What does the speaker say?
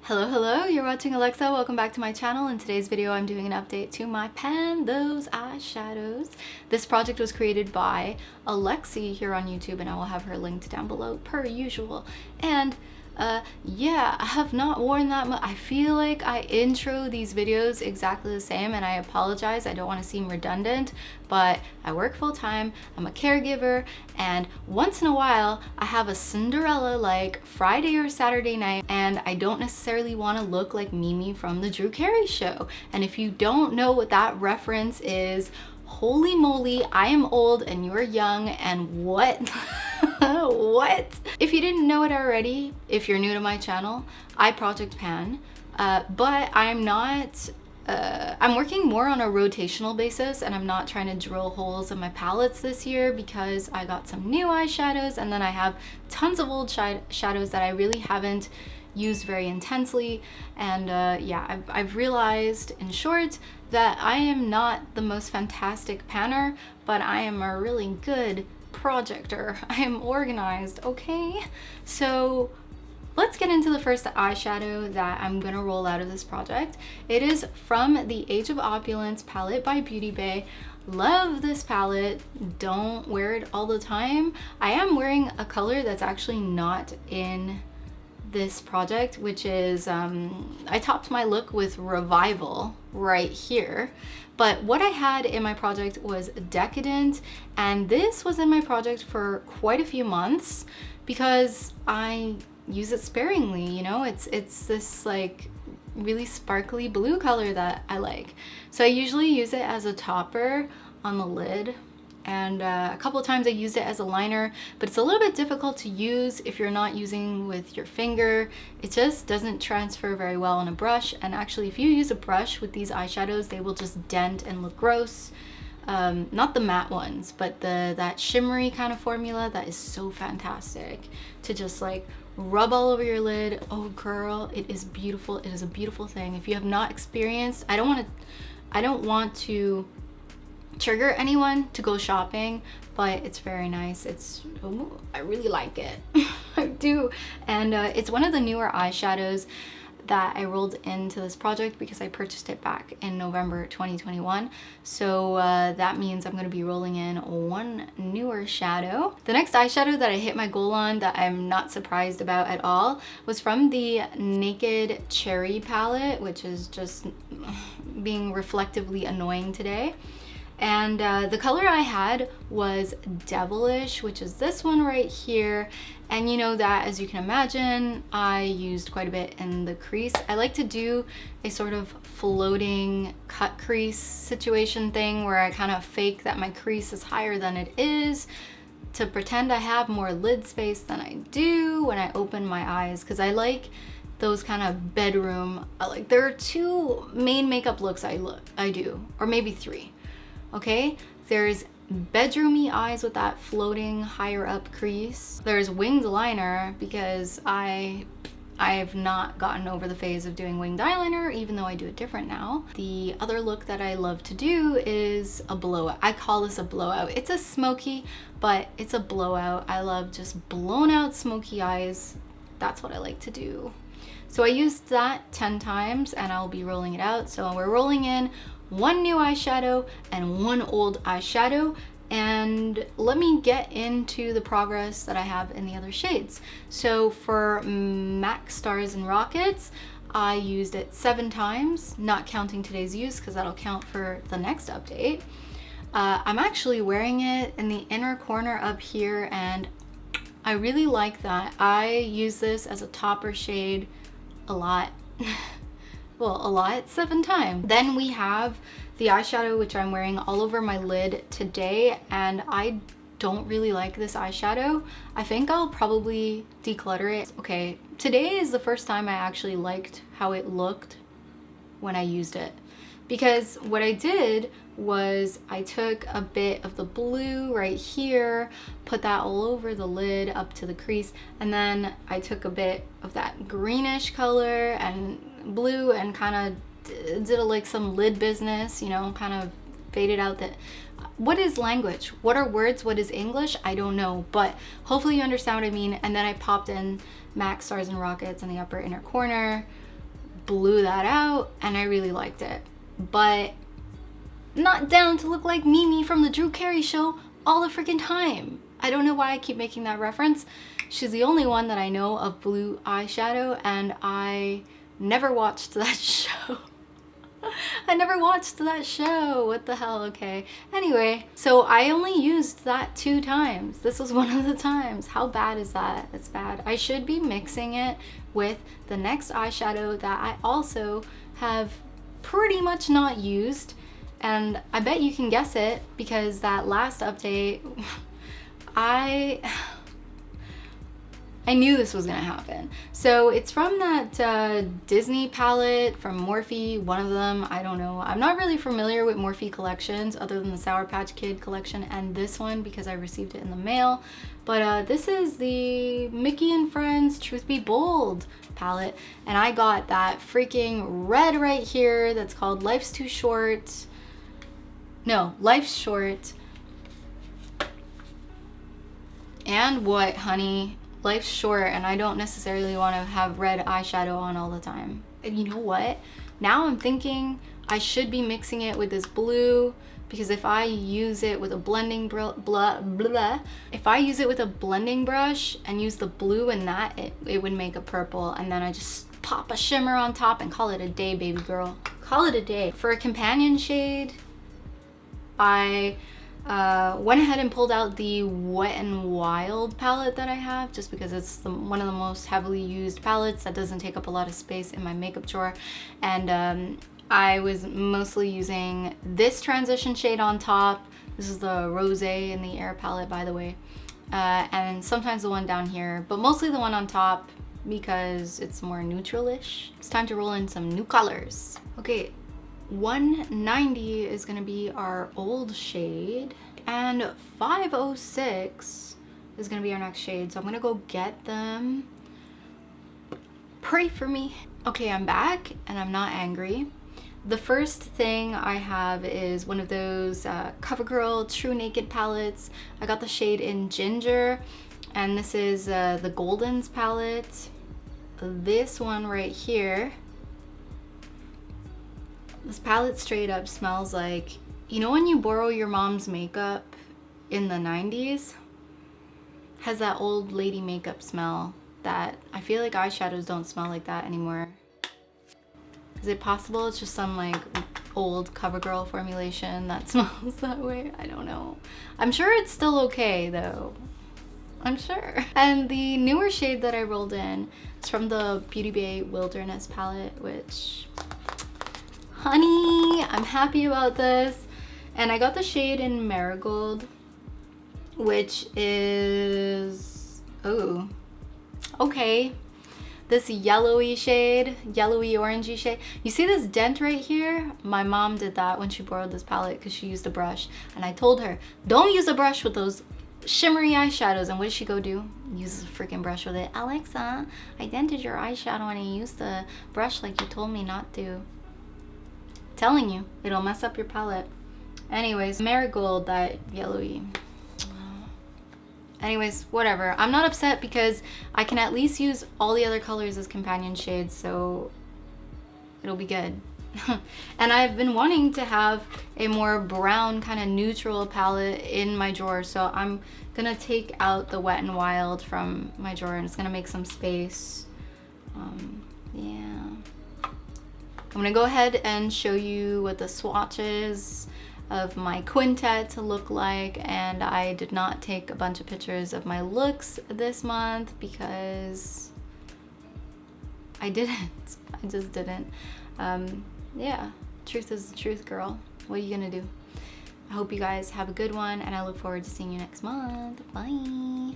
Hello, you're watching Alexa. Welcome back to my channel. In today's video, I'm doing an update to my Pan Those Eyeshadows. This project was created by Alexi here on YouTube, and I will have her linked down below per usual. And yeah, I have not worn that much. I feel like I intro these videos exactly the same, and I apologize. I don't want to seem redundant, but I work full time, I'm a caregiver, and once in a while I have a Cinderella like Friday or Saturday night, and I don't necessarily want to look like Mimi from the Drew Carey show. And if you don't know what that reference is, holy moly, I am old and you're young, and what? What? If you didn't know it already, if you're new to my channel, I project pan, but I'm not, I'm working more on a rotational basis, and I'm not trying to drill holes in my palettes this year because I got some new eyeshadows, and then I have tons of old shadows that I really haven't used very intensely. And yeah, I've realized, in short, that I am not the most fantastic panner, but I am a really good projector. I am organized, okay? So let's get into the first eyeshadow that I'm gonna roll out of this project. It is from the Age of Opulence palette by Beauty Bay. Love this palette. Don't wear it all the time. I am wearing a color that's actually not in this project, which is I topped my look with Revival right here, but what I had in my project was Decadent, and this was in my project for quite a few months because I use it sparingly. You know, it's this like really sparkly blue color that I like, so I usually use it as a topper on the lid, and a couple of times I used it as a liner, but it's a little bit difficult to use if you're not using with your finger. It just doesn't transfer very well on a brush, and actually if you use a brush with these eyeshadows, they will just dent and look gross. Not the matte ones, but that shimmery kind of formula that is so fantastic to just like rub all over your lid. Oh girl, it is beautiful. It is a beautiful thing. If you have not experienced, I don't want to trigger anyone to go shopping, but it's very nice. I really like it. I do. And it's one of the newer eyeshadows that I rolled into this project because I purchased it back in November 2021. So that means I'm going to be rolling in one newer shadow. The next eyeshadow that I hit my goal on that I'm not surprised about at all was from the Naked Cherry palette, which is just being reflectively annoying today. And the color I had was Devilish, which is this one right here. And you know that, as you can imagine, I used quite a bit in the crease. I like to do a sort of floating cut crease situation thing where I kind of fake that my crease is higher than it is to pretend I have more lid space than I do when I open my eyes, because I like those kind of bedroom, like there are two main makeup looks I do, or maybe three. Okay, there's bedroomy eyes with that floating higher up crease. There's winged liner because I've not gotten over the phase of doing winged eyeliner, even though I do it different now. The other look that I love to do is a blowout. I call this a blowout. It's a smoky, but it's a blowout. I love just blown out smoky eyes. That's what I like to do. So I used that 10 times and I'll be rolling it out. So we're rolling in one new eyeshadow and one old eyeshadow, and let me get into the progress that I have in the other shades. So for MAC Stars and Rockets, I used it 7 times, not counting today's use because that'll count for the next update. I'm actually wearing it in the inner corner up here, and I really like that. I use this as a topper shade a lot. Well, a lot, 7 times. Then we have the eyeshadow, which I'm wearing all over my lid today, and I don't really like this eyeshadow. I think I'll probably declutter it. Okay, today is the first time I actually liked how it looked when I used it, because what I did was I took a bit of the blue right here, put that all over the lid up to the crease, and then I took a bit of that greenish color and blue and kind of did like some lid business, you know, kind of faded out that. What is language? What are words? What is English? I don't know, but hopefully you understand what I mean. And then I popped in MAC Stars and Rockets in the upper inner corner, blew that out and I really liked it. But not down to look like Mimi from the Drew Carey show all the freaking time. I don't know why I keep making that reference. She's the only one that I know of blue eyeshadow, and I never watched that show. I never watched that show. What the hell? Okay. Anyway, so I only used that 2 times. This was one of the times. How bad is that? It's bad. I should be mixing it with the next eyeshadow that I also have pretty much not used. And I bet you can guess it because that last update, I knew this was gonna happen. So it's from that Disney palette from Morphe, one of them, I don't know. I'm not really familiar with Morphe collections other than the Sour Patch Kid collection and this one because I received it in the mail. But this is the Mickey and Friends Truth Be Bold palette. And I got that freaking red right here that's called Life's Too Short. No, Life's Short. And what, honey? Life's short and I don't necessarily want to have red eyeshadow on all the time. And you know what? Now I'm thinking I should be mixing it with this blue because if I use it with a blending if I use it with a blending brush and use the blue in that, it would make a purple, and then I just pop a shimmer on top and call it a day, baby girl. Call it a day. For a companion shade, I went ahead and pulled out the Wet n Wild palette that I have just because it's one of the most heavily used palettes that doesn't take up a lot of space in my makeup drawer. And I was mostly using this transition shade on top. This is the Rosé in the Air palette, by the way. And sometimes the one down here, but mostly the one on top because it's more neutral-ish. It's time to roll in some new colors. Okay. 190 is gonna be our old shade and 506 is gonna be our next shade, so I'm gonna go get them. Pray for me. Okay, I'm back and I'm not angry. The first thing I have is one of those CoverGirl TruNaked palettes. I got the shade in Ginger, and this is the Goldens palette. This one right here, this palette straight up smells like, you know when you borrow your mom's makeup in the 90s? Has that old lady makeup smell that I feel like eyeshadows don't smell like that anymore. Is it possible it's just some like old CoverGirl formulation that smells that way? I don't know. I'm sure it's still okay though. I'm sure. And the newer shade that I rolled in is from the Beauty Bay Wilderness palette, which, honey, I'm happy about this. And I got the shade in Marigold, which is, oh, okay. This yellowy shade, yellowy orangey shade. You see this dent right here? My mom did that when she borrowed this palette because she used a brush. And I told her, don't use a brush with those shimmery eyeshadows. And what did she go do? Uses a freaking brush with it. Alexa, I dented your eyeshadow and I used the brush like you told me not to. Telling you, it'll mess up your palette. Anyways, Marigold, that yellowy. Anyways, whatever. I'm not upset because I can at least use all the other colors as companion shades, so it'll be good. And I've been wanting to have a more brown kind of neutral palette in my drawer, so I'm gonna take out the Wet n Wild from my drawer and it's gonna make some space. Yeah. I'm gonna go ahead and show you what the swatches of my quintet to look like, and I did not take a bunch of pictures of my looks this month because I didn't. I just didn't. Yeah, truth is the truth, girl. What are you gonna do? I hope you guys have a good one and I look forward to seeing you next month. Bye.